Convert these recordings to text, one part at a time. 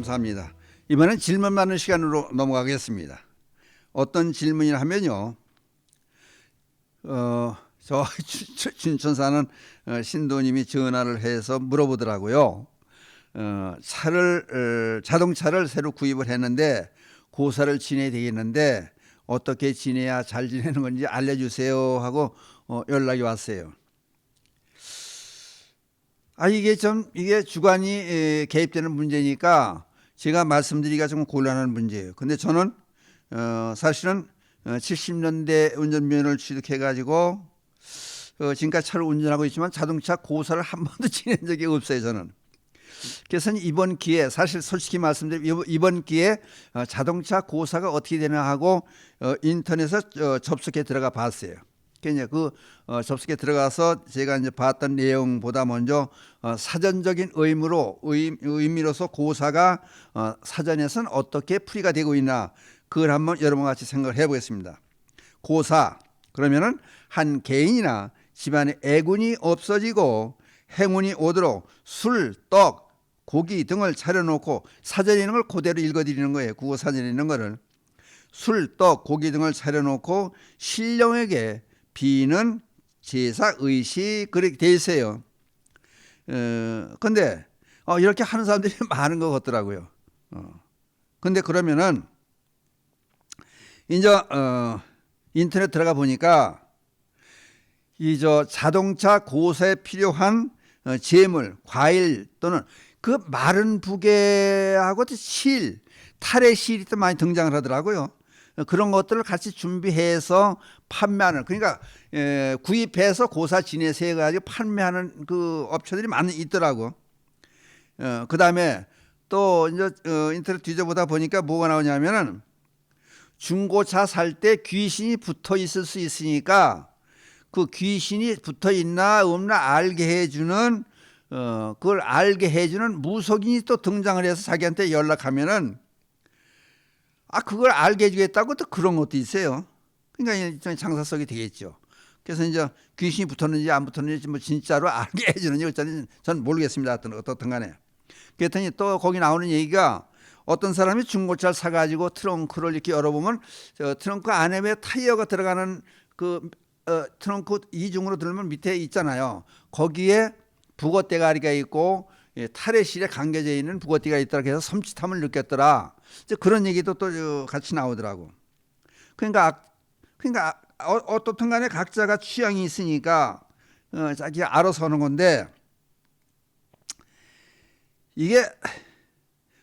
감사합니다. 이번엔 질문 받는 시간으로 넘어가겠습니다. 어떤 질문이라 하면요. 저 춘천 사는 신도님이 전화를 해서 물어보더라고요. 자동차를 새로 구입을 했는데 고사를 지내야 되겠는데 어떻게 지내야 잘 지내는 건지 알려주세요 하고 연락이 왔어요. 이게 주관이 개입되는 문제니까 제가 말씀드리기가 좀 곤란한 문제예요. 근데 저는 사실은 70년대 운전면허를 취득해가지고 지금까지 차를 운전하고 있지만 자동차 고사를 한 번도 지낸 적이 없어요, 저는. 그래서 이번 기회에 사실 솔직히 말씀드리면 이번 기회에 자동차 고사가 어떻게 되나 하고 인터넷에 접속해 들어가 봤어요. 접속해 들어가서 제가 이제 봤던 내용보다 먼저 사전적인 의미로서 고사가 사전에서는 어떻게 풀이가 되고 있나 그걸 한번 여러분과 같이 생각을 해보겠습니다. 고사 그러면은 한 개인이나 집안의 애군이 없어지고 행운이 오도록 술, 떡, 고기 등을 차려놓고 사전에 있는 걸 그대로 읽어드리는 거예요. 국어 사전에 있는 거를 술, 떡, 고기 등을 차려놓고 신령에게 비는 제사 의식 그렇게 돼 있어요. 근데 이렇게 하는 사람들이 많은 것 같더라고요. 근데 그러면은 이제 인터넷 들어가 보니까 자동차 고사에 필요한 재물, 과일 또는 그 마른 부개하고 실, 탈의 실이 또 많이 등장을 하더라고요. 그런 것들을 같이 준비해서 판매하는, 그러니까 구입해서 고사 지내서 해가지고 판매하는 그 업체들이 많이 있더라고. 그 다음에 또 이제 인터넷 뒤져보다 보니까 뭐가 나오냐면은 중고차 살 때 귀신이 붙어 있을 수 있으니까 그 귀신이 붙어 있나 없나 알게 해주는 그걸 알게 해주는 무속인이 또 등장을 해서 자기한테 연락하면은 그걸 알게 해주겠다고 또 그런 것도 있어요. 그러니까 일종의 장사성이 되겠죠. 그래서 이제 귀신이 붙었는지 안 붙었는지 뭐 진짜로 알게 해주는지 어쩌는지 전 모르겠습니다. 어떻든 간에. 그랬더니 또 거기 나오는 얘기가 어떤 사람이 중고차를 사가지고 트렁크를 이렇게 열어보면 트렁크 안에 왜 타이어가 들어가는 그 트렁크 이중으로 들면 밑에 있잖아요. 거기에 북어대가리가 있고 탈의실에 감겨져 있는 북어대가 있더라. 그래서 섬찟함을 느꼈더라. 그런 얘기도 또 같이 나오더라고. 그러니까 어떻든 간에 각자가 취향이 있으니까 자기가 알아서 하는 건데 이게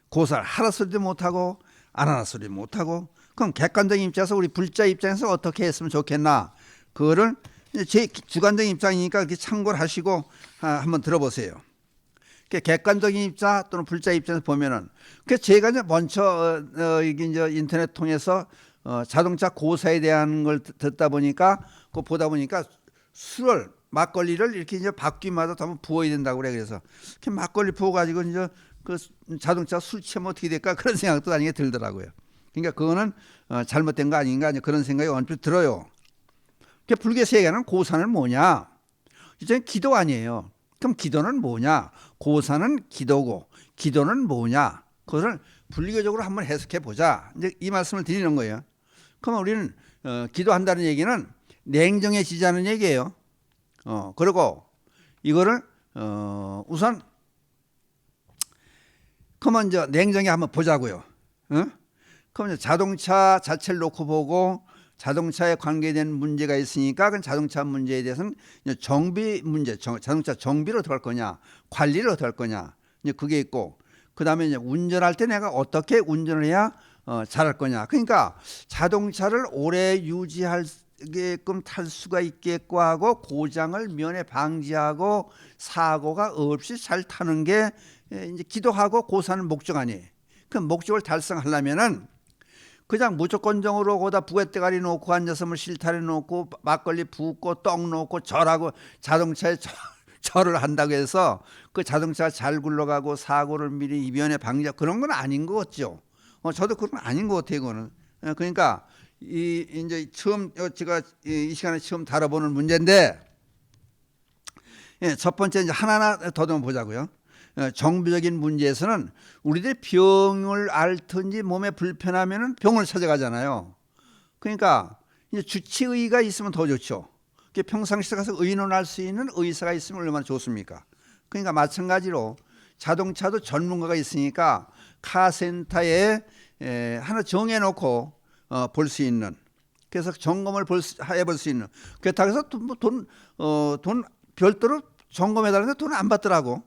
고사를 하라 소리도 못하고 안 하라 소리도 못하고 그럼 객관적인 입장에서 우리 불자 입장에서 어떻게 했으면 좋겠나 그거를 제 주관적인 입장이니까 이렇게 참고를 하시고 한번 들어보세요. 객관적인 입장 또는 불자 입장에서 보면은 그래서 제가 이제 먼저 이게 이제 인터넷 통해서 자동차 고사에 대한 걸 듣다 보니까 그거 보다 보니까 술을 막걸리를 이렇게 이제 바퀴마다 한번 부어야 된다고 그래. 그래서 이렇게 막걸리 부어 가지고 이제 그 자동차 술 취하면 어떻게 될까 그런 생각도 나중에 들더라고요. 그러니까 그거는 잘못된 거 아닌가 그런 생각이 언뜻 들어요. 불교 세계는 고사는 뭐냐? 이제 기도 아니에요. 그럼 기도는 뭐냐? 고사는 기도고 기도는 뭐냐? 그것을 불교적으로 한번 해석해 보자. 이제 이 말씀을 드리는 거예요. 그러면 우리는 기도한다는 얘기는 냉정해지자는 얘기예요. 그리고 이거를 우선 그러면 이제 냉정히 한번 보자고요. 그럼 이제 자동차 자체를 놓고 보고 자동차에 관계된 문제가 있으니까 그 자동차 문제에 대해서는 정비 문제, 자동차 정비를 어떻게 할 거냐, 관리를 어떻게 할 거냐, 이제 그게 있고, 그 다음에 이제 운전할 때 내가 어떻게 운전을 해야 잘할 거냐. 그러니까 자동차를 오래 유지하게끔 탈 수가 있게끔 하고 고장을 면에 방지하고 사고가 없이 잘 타는 게 이제 기도하고 고사는 목적 아니에요. 그 목적을 달성하려면은 그냥 무조건적으로 거기다 부싯대가리 놓고 앉아서 뭐 실타래 놓고 막걸리 붓고 떡 놓고 절하고 자동차에 절을 한다고 해서 그 자동차가 잘 굴러가고 사고를 미리 이면에 방지하고 그런 건 아닌 것 같죠. 저도 그건 아닌 것 같아요. 그거는. 그러니까 이제 처음 제가 이 시간에 처음 다뤄보는 문제인데 첫 번째 이제 하나하나 더듬어 보자고요. 정부적인 문제에서는 우리들이 병을 앓든지 몸에 불편하면은 병을 찾아가잖아요. 그러니까 이제 주치의가 있으면 더 좋죠. 평상시에 가서 의논할 수 있는 의사가 있으면 얼마나 좋습니까? 그러니까 마찬가지로 자동차도 전문가가 있으니까 카센터에 하나 정해놓고 볼 수 있는, 그래서 점검을 해볼 수 있는. 그렇다고 해서 돈 별도로 점검해달라는데 돈 안 받더라고.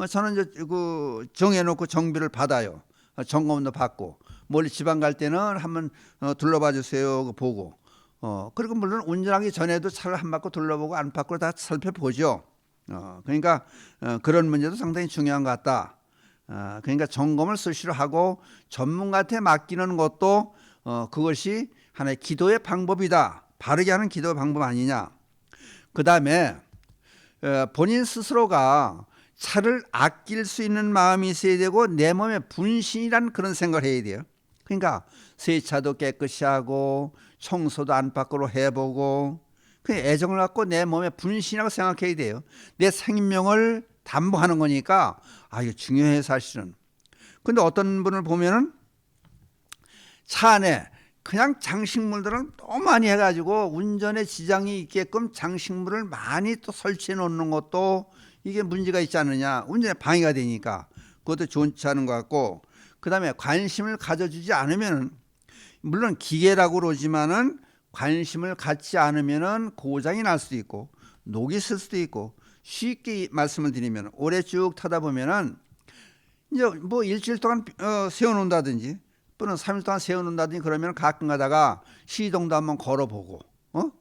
저는 이제 그 정해놓고 정비를 받아요. 점검도 받고, 멀리 지방 갈 때는 한번 둘러봐 주세요 보고. 그리고 물론 운전하기 전에도 차를 한 바퀴 둘러보고 안팎으로 다 살펴보죠. 그러니까 그런 문제도 상당히 중요한 것 같다. 그러니까 점검을 수시로 하고 전문가한테 맡기는 것도 그것이 하나의 기도의 방법이다. 바르게 하는 기도의 방법 아니냐. 그 다음에 본인 스스로가 차를 아낄 수 있는 마음이 있어야 되고 내 몸에 분신이란 그런 생각을 해야 돼요. 그러니까 세차도 깨끗이 하고 청소도 안팎으로 해보고 그 애정을 갖고 내 몸에 분신이라고 생각해야 돼요. 내 생명을 담보하는 거니까 이거 중요해 사실은. 근데 어떤 분을 보면은 차 안에 그냥 장식물들을 너무 많이 해가지고 운전에 지장이 있게끔 장식물을 많이 또 설치해 놓는 것도 이게 문제가 있지 않느냐. 운전에 방해가 되니까 그것도 좋지 않은 것 같고, 그 다음에 관심을 가져주지 않으면은, 물론 기계라고 그러지만은 관심을 갖지 않으면은 고장이 날 수도 있고 녹이 쓸 수도 있고, 쉽게 말씀을 드리면 오래 쭉 타다 보면은 이제 뭐 일주일 동안 세워놓는다든지 또는 3일 동안 세워놓는다든지 그러면 가끔 가다가 시동도 한번 걸어보고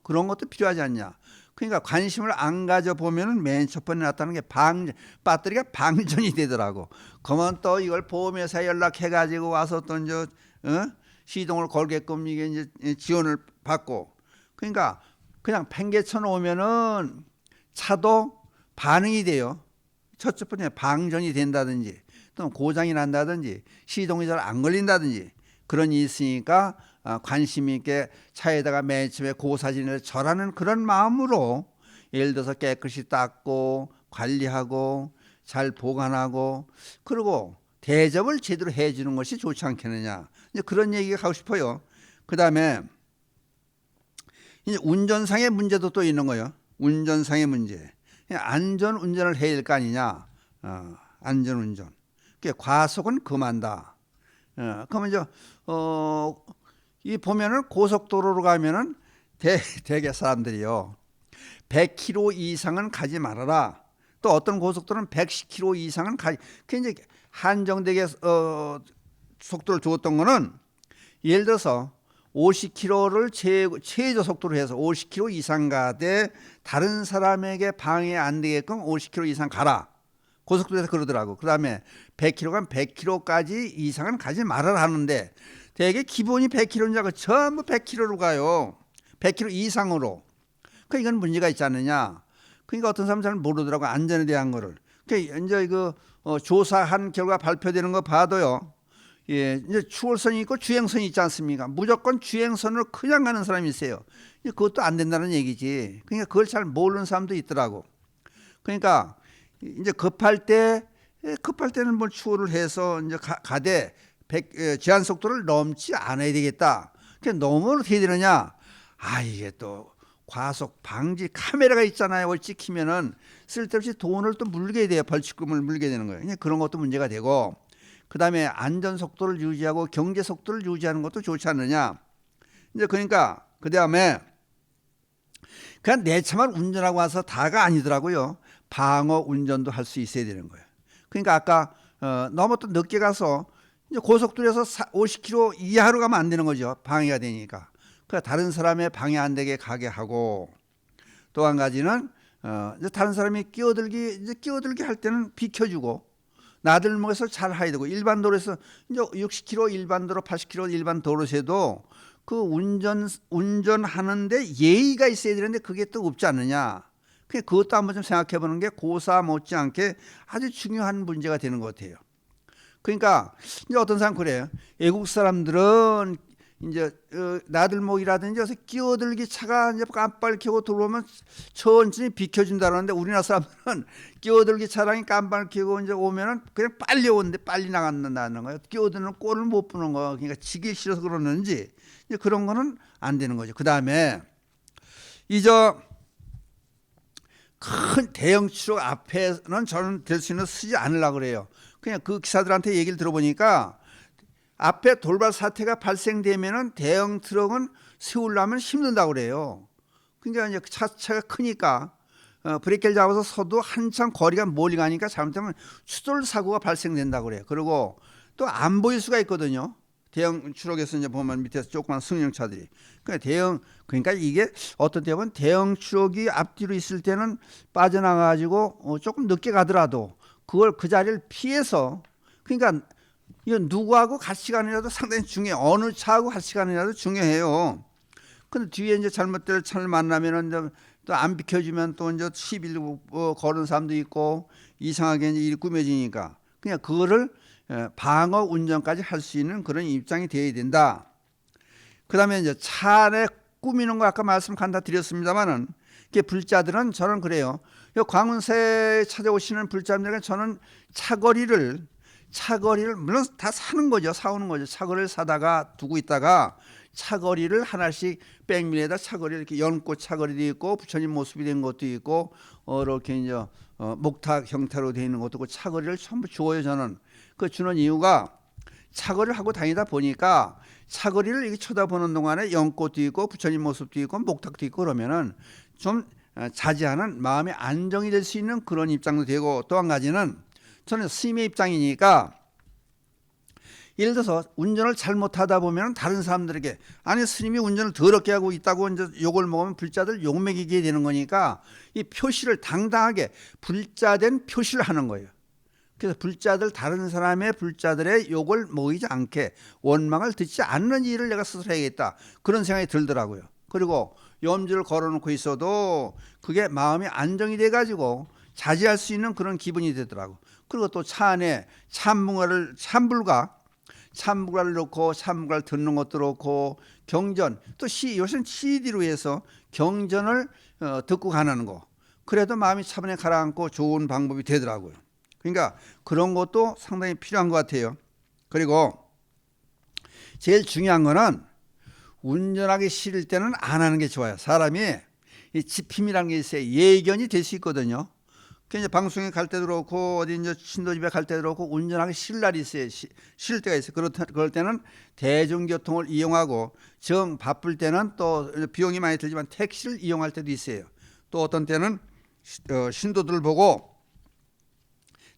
그런 것도 필요하지 않냐. 그러니까 관심을 안 가져보면은 맨 첫 번째 나타나는 게 배터리가 방전이 되더라고. 그러면 또 이걸 보험회사에 연락해가지고 와서 또 이제 시동을 걸게끔 이게 이제 지원을 받고. 그러니까 그냥 팽개쳐 놓으면은 차도 반응이 돼요. 첫 번째 방전이 된다든지 또 고장이 난다든지 시동이 잘 안 걸린다든지 그런 일이 있으니까 관심 있게 차에다가 맨 처음에 고사진을 절하는 그런 마음으로 예를 들어서 깨끗이 닦고 관리하고 잘 보관하고 그리고 대접을 제대로 해주는 것이 좋지 않겠느냐. 이제 그런 얘기가 하고 싶어요. 그 다음에 이제 운전상의 문제도 또 있는 거예요. 운전상의 문제. 안전 운전을 해야 될 거 아니냐. 안전 운전. 과속은 금한다. 그러면 이제 이 보면은 고속도로로 가면은 대개 사람들이요 100km 이상은 가지 말아라. 또 어떤 고속도로는 110km 이상은 그 이제 한정되게 속도를 주었던 거는 예를 들어서 50km를 최저 속도로 해서 50km 이상 가되 다른 사람에게 방해 안 되게끔 50km 이상 가라. 고속도로에서 그러더라고. 그 다음에 100km가 100km까지 이상은 가지 말아라 하는데 대개 기본이 100km인자고 전부 100km로 가요. 100km 이상으로. 그러니까 이건 문제가 있지 않느냐. 그러니까 어떤 사람은 잘 모르더라고. 안전에 대한 거를. 그러니까 이제 조사한 결과 발표되는 거 봐도요. 예, 이제 추월선이 있고 주행선이 있지 않습니까? 무조건 주행선으로 그냥 가는 사람이 있어요. 그것도 안 된다는 얘기지. 그러니까 그걸 잘 모르는 사람도 있더라고. 그러니까 이제 급할 때는 뭘 추월을 해서 이제 가되 제한 속도를 넘지 않아야 되겠다. 그러니까 넘으면 어떻게 되느냐? 이게 또 과속 방지 카메라가 있잖아요. 그걸 찍히면은 쓸데없이 돈을 또 물게 돼요. 벌칙금을 물게 되는 거예요. 그러니까 그런 것도 문제가 되고, 그 다음에 안전 속도를 유지하고 경제 속도를 유지하는 것도 좋지 않느냐. 이제 그러니까 그 다음에 그냥 내 차만 운전하고 와서 다가 아니더라고요. 방어 운전도 할 수 있어야 되는 거예요. 그러니까 아까 너무 또 늦게 가서 이제 고속도로에서 50km 이하로 가면 안 되는 거죠. 방해가 되니까. 그러니까 다른 사람의 방해 안 되게 가게 하고, 또 한 가지는 이제 다른 사람이 끼어들기 할 때는 비켜주고 나들목에서 잘 해야 되고, 일반 도로에서 이제 60km 일반 도로 80km 일반 도로에도 그 운전하는데 예의가 있어야 되는데 그게 또 없지 않느냐. 그것도 한번 좀 생각해 보는 게 고사 못지않게 아주 중요한 문제가 되는 것 같아요. 그러니까 이제 어떤 사람 그래요. 외국 사람들은 이제 나들목이라든지 여기서 끼어들기 차가 이제 깜빡 켜고 들어오면 천천히 비켜준다는데 우리나라 사람들은 끼어들기 차량이 깜빡 켜고 이제 오면은 그냥 빨리 오는데 빨리 나간다는 거예요. 끼어드는 꼴을 못 보는 거. 그러니까 지기 싫어서 그러는지 이제 그런 거는 안 되는 거죠. 그 다음에 이제 큰 대형 추록 앞에는 저는 될 수 있는 쓰지 않으려고 그래요. 그냥 그 기사들한테 얘기를 들어보니까 앞에 돌발 사태가 발생되면은 대형 트럭은 세우려면 힘든다고 그래요. 그러니까 이제 차가 크니까 브레이크를 잡아서 서도 한참 거리가 멀리 가니까 잘못하면 추돌 사고가 발생된다고 그래요. 그리고 또 안 보일 수가 있거든요. 대형 추럭에서 이제 보면 밑에서 조그만 승용차들이. 그러니까 이게 어떤 때 보면 대형 추럭이 앞뒤로 있을 때는 빠져나가가지고 조금 늦게 가더라도 그걸 그 자리를 피해서 그러니까 이거 누구하고 같이 가느냐도 상당히 중요해요. 어느 차하고 같이 가느냐도 중요해요. 근데 뒤에 이제 잘못될 차를 만나면은 또 안 비켜주면 또 이제 11로 걸은 사람도 있고 이상하게 이제 일이 꾸며지니까 그냥 그거를 방어 운전까지 할 수 있는 그런 입장이 되어야 된다. 그 다음에 이제 차 안에 꾸미는 거 아까 말씀 간다 드렸습니다만은 불자들은 저는 그래요. 광운세 찾아오시는 불자들에게 저는 차거리를 물론 다 사는 거죠. 사오는 거죠. 차거리를 사다가 두고 있다가 차거리를 하나씩 백밀에다 차거리 이렇게 연꽃 차거리도 있고 부처님 모습이 된 것도 있고 이렇게 이제 목탁 형태로 되어 있는 것도 있고 차거리를 전부 주어요. 저는 그 주는 이유가 차거리를 하고 다니다 보니까 차거리를 이렇게 쳐다보는 동안에 연꽃도 있고 부처님 모습도 있고 목탁도 있고 그러면은 좀 자제하는 마음의 안정이 될 수 있는 그런 입장도 되고 또 한 가지는 저는 스님의 입장이니까 예를 들어서 운전을 잘못하다 보면 다른 사람들에게 아니 스님이 운전을 더럽게 하고 있다고 이제 욕을 먹으면 불자들 욕 먹이게 되는 거니까 이 표시를 당당하게 불자된 표시를 하는 거예요. 그래서 불자들 다른 사람의 불자들의 욕을 먹이지 않게 원망을 듣지 않는 일을 내가 스스로 해야겠다 그런 생각이 들더라고요. 그리고 염주를 걸어놓고 있어도 그게 마음이 안정이 돼가지고 자제할 수 있는 그런 기분이 되더라고. 그리고 또 차 안에 찬불가를 넣고 찬불가를 듣는 것도 그렇고 경전 또 요새는 CD로 해서 경전을 듣고 가는 거 그래도 마음이 차분히 가라앉고 좋은 방법이 되더라고요. 그러니까 그런 것도 상당히 필요한 것 같아요. 그리고 제일 중요한 거는 운전하기 싫을 때는 안 하는 게 좋아요. 사람이 이 지힘이라는 게 있어요. 예견이 될 수 있거든요. 이제 방송에 갈 때도 그렇고 어디 이제 신도집에 갈 때도 그렇고 운전하기 싫을 날이 있어요. 싫을 때가 있어요. 그럴 때는 대중교통을 이용하고 정 바쁠 때는 또 비용이 많이 들지만 택시를 이용할 때도 있어요. 또 어떤 때는 신도들을 보고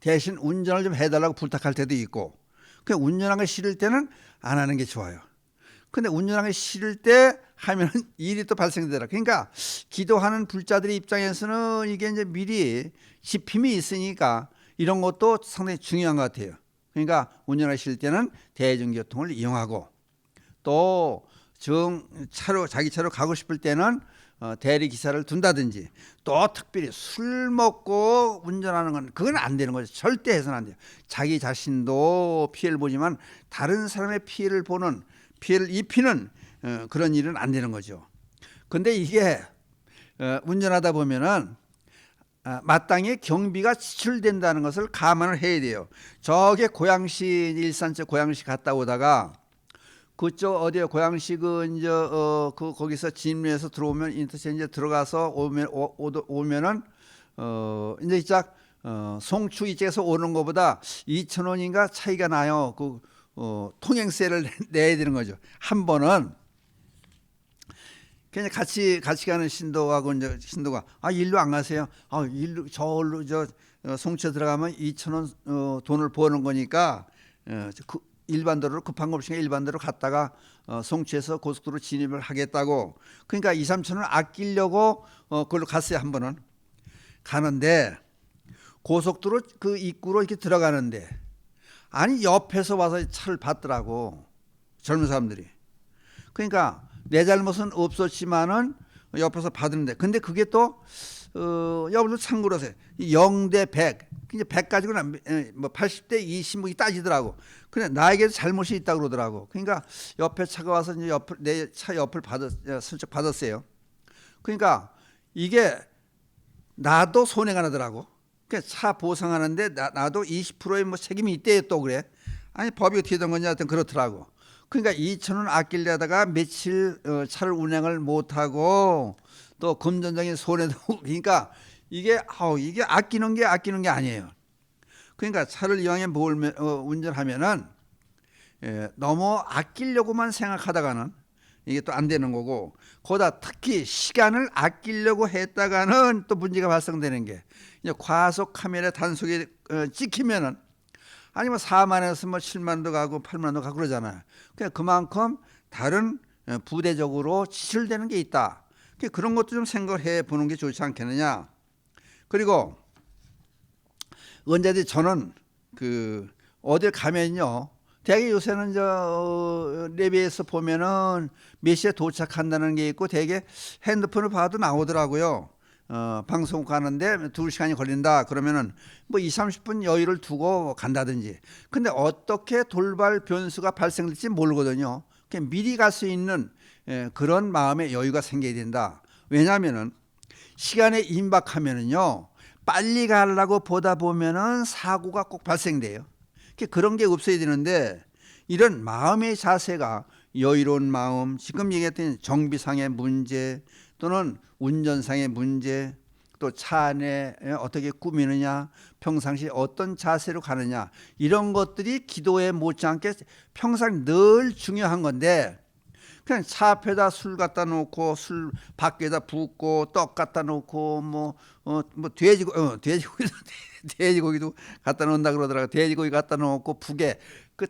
대신 운전을 좀 해달라고 부탁할 때도 있고 그냥 운전하기 싫을 때는 안 하는 게 좋아요. 근데 운전하기 싫을 때 하면 일이 또 발생되더라. 그러니까 기도하는 불자들의 입장에서는 이게 이제 미리 지힘이 있으니까 이런 것도 상당히 중요한 것 같아요. 그러니까 운전하기 싫을 때는 대중교통을 이용하고 또 자기 차로 가고 싶을 때는 대리기사를 둔다든지 또 특별히 술 먹고 운전하는 건 그건 안 되는 거죠. 절대 해서는 안 돼요. 자기 자신도 피해를 보지만 다른 사람의 피해를 입히는 그런 일은 안 되는 거죠. 근데 이게 운전하다 보면은 마땅히 경비가 지출된다는 것을 감안을 해야 돼요. 저게 고양시 일산 쪽 고양시 갔다 오다가 그쪽 어디에 고양시 거기서 진입해서 들어오면 인터체인지 들어가서 오면은 이제 딱 송추 이쪽에서 오는 것보다 2,000원인가 차이가 나요. 통행세를 내야 되는 거죠. 한 번은 그냥 같이 가는 신도하고 이제 신도가 일로 안 가세요. 일로 저울로 송추에 들어가면 2,000원 돈을 버는 거니까 일반도로 급한 거 없이 일반도로 갔다가 송추에서 고속도로 진입을 하겠다고 그러니까 2,000~3,000원 아끼려고 그걸로 갔어요. 한 번은 가는데 고속도로 그 입구로 이렇게 들어가는데 아니 옆에서 와서 차를 봤더라고 젊은 사람들이. 그러니까 내 잘못은 없었지만은 옆에서 받는데 근데 그게 또 여러분들 참고로 하세요. 0대 100 이제 100 가지고는 뭐 80대 20 뭐 따지더라고. 근데 나에게도 잘못이 있다고 그러더라고. 그러니까 옆에 차가 와서 이제 내 차 옆을 슬쩍 받았어요. 그러니까 이게 나도 손해가 나더라고. 그러니까 차 보상하는데 나도 20%의 뭐 책임이 있대 또 그래. 아니 법이 어떻게 된 거냐 하여튼 그렇더라고. 그러니까 2,000원 아끼려다가 며칠 차를 운행을 못하고 또 금전적인 손해도 그러니까 이게 아끼는 게 아니에요. 그러니까 차를 이왕에 운전하면은 너무 아끼려고만 생각하다가는 이게 또 안 되는 거고, 거기다 특히 시간을 아끼려고 했다가는 또 문제가 발생되는 게 이제 과속 카메라 단속에 찍히면은 아니 뭐 4만에서 뭐 7만도 가고 8만도 가고 그러잖아요. 그러니까 그만큼 다른 부대적으로 지출되는 게 있다. 그런 것도 좀 생각을 해 보는 게 좋지 않겠느냐. 그리고 언제든지 저는 어딜 가면요, 대개 요새는 내비에서 보면은 몇 시에 도착한다는 게 있고 대개 핸드폰을 봐도 나오더라고요. 방송 가는데 2시간이 걸린다 그러면은 뭐 20-30분 여유를 두고 간다든지. 근데 어떻게 돌발 변수가 발생될지 모르거든요. 미리 갈 수 있는 그런 마음의 여유가 생겨야 된다. 왜냐하면은 시간에 임박하면은요, 빨리 가려고 보다 보면은 사고가 꼭 발생돼요. 그런 게 없어야 되는데, 이런 마음의 자세가 여유로운 마음, 지금 얘기했던 정비상의 문제 또는 운전상의 문제, 또 차 안에 어떻게 꾸미느냐, 평상시 어떤 자세로 가느냐, 이런 것들이 기도에 못지않게 평상 늘 중요한 건데, 그냥 차 앞에다 술 갖다 놓고 술 밖에다 붓고 떡 갖다 놓고 뭐 돼지고기도 갖다 놓는다 그러더라고. 돼지고기 갖다 놓고 부게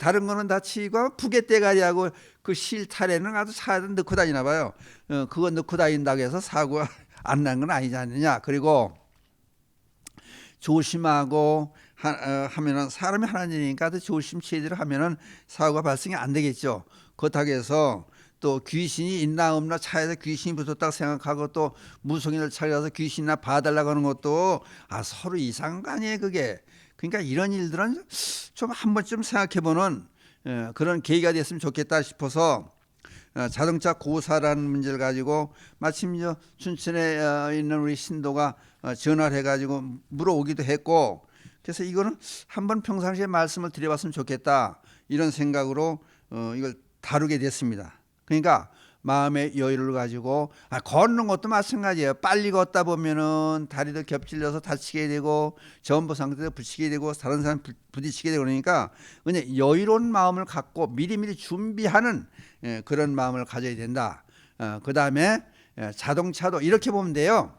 다른 거는 다 치고 부게 대가리하고 그 실타래는 아주 차에 넣고 다니나 봐요. 그거 넣고 다닌다고 해서 사고가 안 난 건 아니지 않느냐. 그리고 조심하고 하면은 사람이 하나님이니까 조심 제대로 하면은 사고가 발생이 안 되겠죠. 그렇다고 해서 또 귀신이 있나 없나 차에서 귀신이 붙었다고 생각하고 또 무속인을 찾아서 귀신이나 봐달라고 하는 것도 서로 이상한 거 아니에요 그게. 그러니까 이런 일들은 좀 한 번쯤 생각해보는 그런 계기가 됐으면 좋겠다 싶어서 자동차 고사라는 문제를 가지고 마침 춘천에 있는 우리 신도가 전화를 해가지고 물어오기도 했고, 그래서 이거는 한번 평상시에 말씀을 드려봤으면 좋겠다 이런 생각으로 이걸 다루게 됐습니다. 그러니까 마음의 여유를 가지고 걷는 것도 마찬가지예요. 빨리 걷다 보면은 다리도 겹질려서 다치게 되고 전보 상태도 붙이게 되고 다른 사람 부딪히게 되고, 그러니까 그냥 여유로운 마음을 갖고 미리미리 준비하는 그런 마음을 가져야 된다. 그 다음에 자동차도 이렇게 보면 돼요.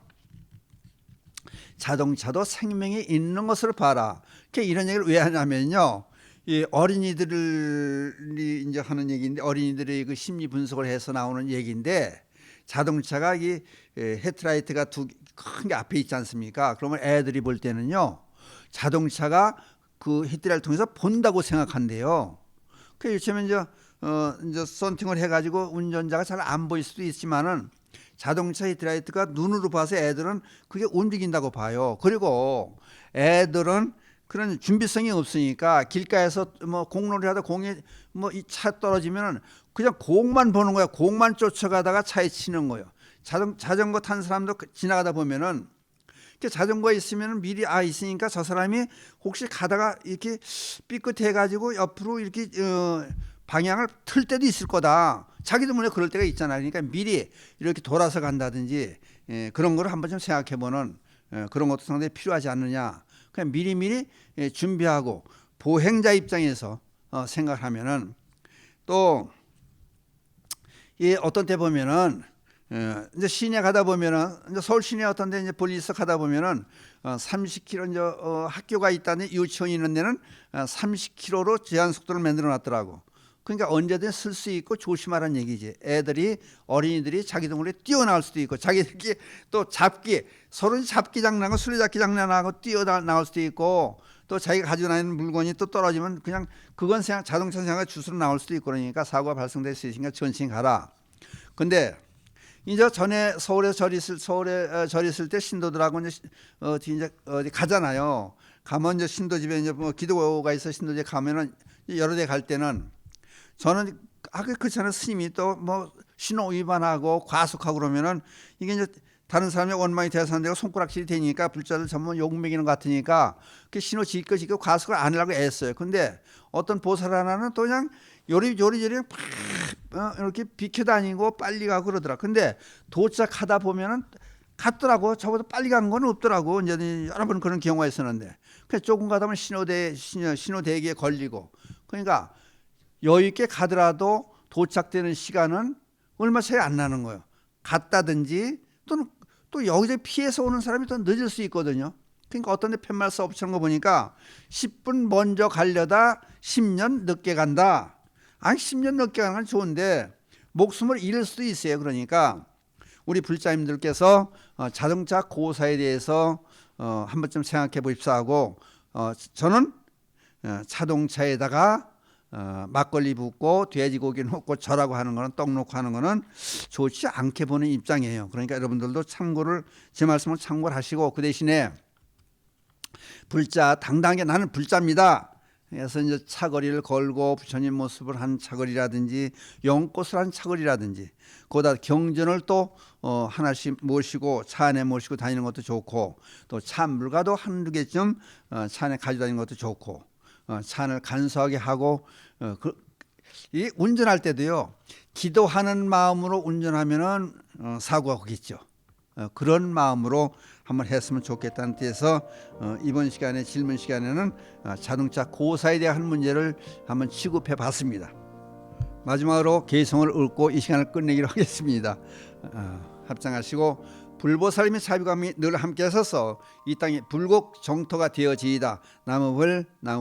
자동차도 생명이 있는 것을 봐라. 이런 얘기를 왜 하냐면요, 이 어린이들이 이제 하는 얘기인데, 어린이들의 그 심리 분석을 해서 나오는 얘기인데, 자동차가 이 헤드라이트가 큰 게 앞에 있지 않습니까? 그러면 애들이 볼 때는요, 자동차가 그 헤드라이트를 통해서 본다고 생각한대요. 요즘에 이제 썬팅을 해가지고 운전자가 잘 안 보일 수도 있지만은 자동차 헤드라이트가 눈으로 봐서 애들은 그게 움직인다고 봐요. 그리고 애들은 그런 준비성이 없으니까 길가에서 뭐 공놀이 하다 공에 뭐 이 차 떨어지면은 그냥 공만 보는 거야. 공만 쫓아가다가 차에 치는 거예요. 자전거 탄 사람도 지나가다 보면은 자전거에 있으면은 미리 있으니까 저 사람이 혹시 가다가 이렇게 삐끗해 가지고 옆으로 이렇게 방향을 틀 때도 있을 거다. 자기도 몰래 그럴 때가 있잖아요. 그러니까 미리 이렇게 돌아서 간다든지 그런 거를 한번 좀 생각해보는 그런 것도 상당히 필요하지 않느냐. 그냥 미리미리 준비하고 보행자 입장에서 생각하면은, 또 어떤 때 보면은 이제 시내 가다 보면은 이제 서울 시내 어떤 데 이제 볼리서 가다 보면은 30km 이제 학교가 있다는 유치원이 있는 데는 30km로 제한 속도를 만들어 놨더라고. 그러니까 언제든 쓸 수 있고 조심하라는 얘기지. 어린이들이 자기 동물에 뛰어나올 수도 있고, 자기들끼리 또 서로 잡기 장난하고 술래잡기 장난하고 뛰어나올 수도 있고, 또 자기가 가지고 다니는 물건이 또 떨어지면 그냥 그건 자동차 생활 주스로 나올 수도 있고, 그러니까 사고가 발생될 수 있으니까 천천히 가라. 근데 이제 전에 서울에 절 있을 때 신도들하고 이제 어디 가잖아요. 가면 이제 신도 집에 이제 뭐 기도가 있어 신도 집에 가면은 여러 대 갈 때는 저는 그 전에 스님이 또 뭐 신호 위반하고 과속하고 그러면은 이게 이제 다른 사람의 원망이 대사한데가 손가락질이 되니까 불자들 전부 욕 먹이는 것 같으니까 그 신호 지고 과속을 안 하려고 애써요. 근데 어떤 보살 하나는 또 그냥 요리조리 팍 이렇게 비켜 다니고 빨리 가고 그러더라. 근데 도착하다 보면은 갔더라고. 저보다 빨리 간 건 없더라고. 이제 여러 번 그런 경우가 있었는데. 그래서 조금 가다 보면 신호대기에 걸리고. 그러니까 여유 있게 가더라도 도착되는 시간은 얼마 차이 안 나는 거예요. 갔다든지 또는 또 여기저기 피해서 오는 사람이 또 늦을 수 있거든요. 그러니까 어떤 데 팻말 써붙이는 거 보니까 10분 먼저 가려다 10년 늦게 간다. 아니 10년 늦게 가는 건 좋은데 목숨을 잃을 수도 있어요. 그러니까 우리 불자님들께서 자동차 고사에 대해서 한 번쯤 생각해 보십사 하고 저는 자동차에다가 막걸리 붓고 돼지고기 넣고 절하고 하는 거는 떡 넣고 하는 거는 좋지 않게 보는 입장이에요. 그러니까 여러분들도 참고를 제 말씀을 참고를 하시고 그 대신에 불자 당당하게 나는 불자입니다. 그래서 이제 차거리를 걸고 부처님 모습을 한 차거리라든지 연꽃을 한 차거리라든지 거기다 경전을 또 하나씩 모시고 차 안에 모시고 다니는 것도 좋고 또 찬물가도 한두 개쯤 차 안에 가지고 다니는 것도 좋고 차 안을 간소하게 하고 이 운전할 때도요 기도하는 마음으로 운전하면은 사고가 오겠죠. 그런 마음으로 한번 했으면 좋겠다는 뜻에서 이번 시간에 질문 시간에는 자동차 고사에 대한 문제를 한번 취급해 봤습니다. 마지막으로 개성을 읊고 이 시간을 끝내기로 하겠습니다. 합장하시고 불보살님의 자비감이 늘 함께 하셔서 이 땅이 불국 정토가 되어지이다. 나무불 나무